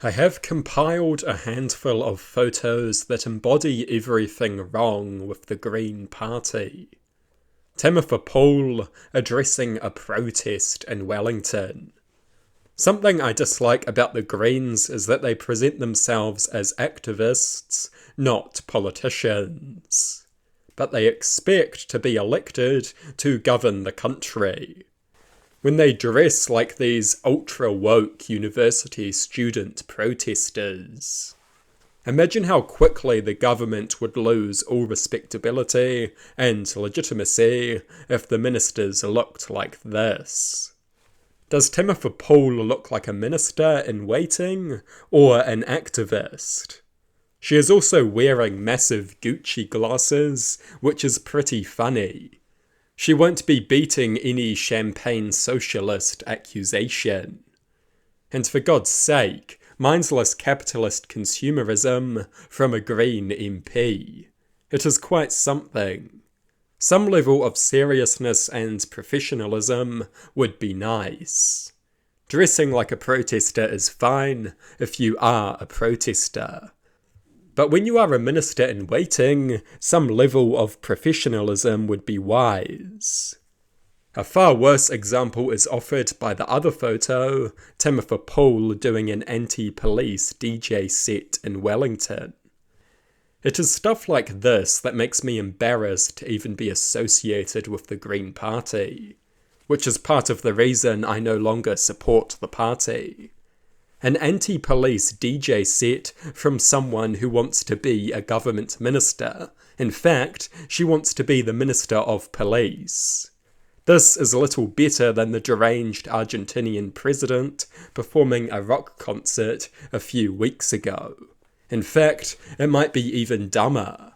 I have compiled a handful of photos that embody everything wrong with the Green Party. Timothy Paul addressing a protest in Wellington. Something I dislike about the Greens is that they present themselves as activists, not politicians. But they expect to be elected to govern the country. When they dress like these ultra-woke university student protesters. Imagine how quickly the government would lose all respectability and legitimacy if the ministers looked like this. Does Timothy Paul look like a minister in waiting or an activist? She is also wearing massive Gucci glasses, which is pretty funny. She won't be beating any champagne socialist accusation. And for God's sake, mindless capitalist consumerism from a Green MP. It is quite something. Some level of seriousness and professionalism would be nice. Dressing like a protester is fine if you are a protester. But when you are a minister in waiting, some level of professionalism would be wise. A far worse example is offered by the other photo, Timothy Paul doing an anti-police DJ set in Wellington. It is stuff like this that makes me embarrassed to even be associated with the Green Party, which is part of the reason I no longer support the party. An anti-police DJ set from someone who wants to be a government minister. In fact, she wants to be the Minister of Police. This is a little better than the deranged Argentinian president performing a rock concert a few weeks ago. In fact, it might be even dumber.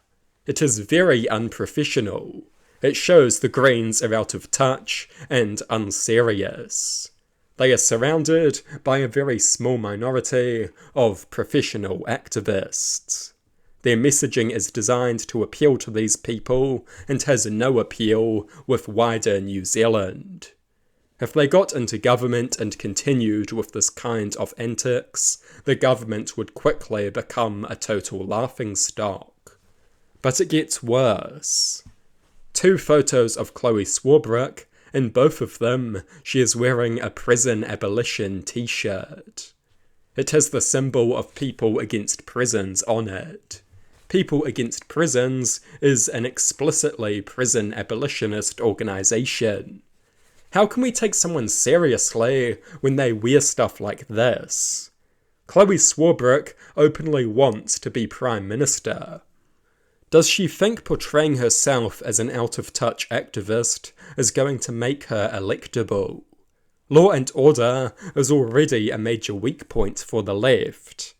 It is very unprofessional. It shows the Greens are out of touch and unserious. They are surrounded by a very small minority of professional activists. Their messaging is designed to appeal to these people and has no appeal with wider New Zealand. If they got into government and continued with this kind of antics, the government would quickly become a total laughingstock. But it gets worse. 2 photos of Chloe Swarbrick. In both of them, she is wearing a prison abolition t-shirt. It has the symbol of People Against Prisons on it. People Against Prisons is an explicitly prison abolitionist organisation. How can we take someone seriously when they wear stuff like this? Chloe Swarbrick openly wants to be Prime Minister. Does she think portraying herself as an out-of-touch activist is going to make her electable? Law and order is already a major weak point for the left.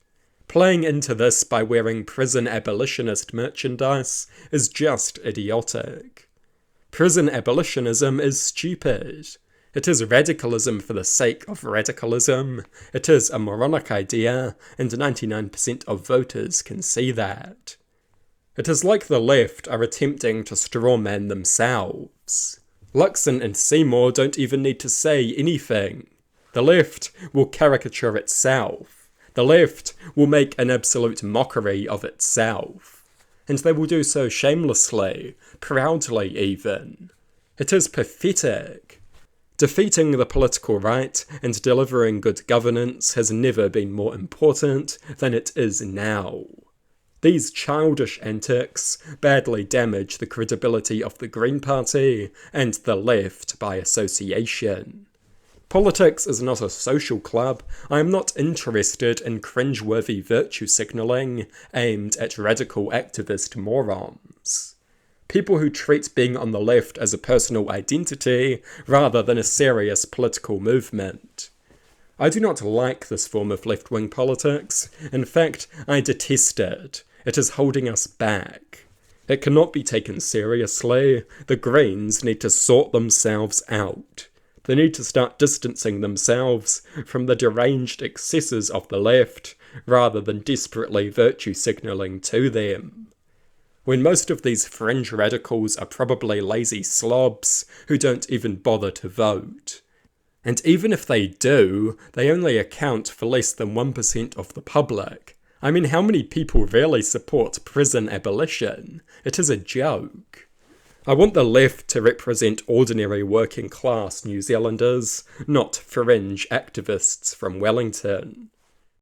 Playing into this by wearing prison abolitionist merchandise is just idiotic. Prison abolitionism is stupid. It is radicalism for the sake of radicalism. It is a moronic idea, and 99% of voters can see that. It is like the left are attempting to strawman themselves. Luxon and Seymour don't even need to say anything. The left will caricature itself. The left will make an absolute mockery of itself. And they will do so shamelessly, proudly even. It is pathetic. Defeating the political right and delivering good governance has never been more important than it is now. These childish antics badly damage the credibility of the Green Party and the left by association. Politics is not a social club. I am not interested in cringeworthy virtue signalling aimed at radical activist morons. People who treat being on the left as a personal identity rather than a serious political movement. I do not like this form of left-wing politics. In fact, I detest it. It is holding us back. It cannot be taken seriously. The Greens need to sort themselves out. They need to start distancing themselves from the deranged excesses of the left, rather than desperately virtue signalling to them. When most of these fringe radicals are probably lazy slobs who don't even bother to vote. And even if they do, they only account for less than 1% of the public. I mean, how many people really support prison abolition? It is a joke. I want the left to represent ordinary working class New Zealanders, not fringe activists from Wellington.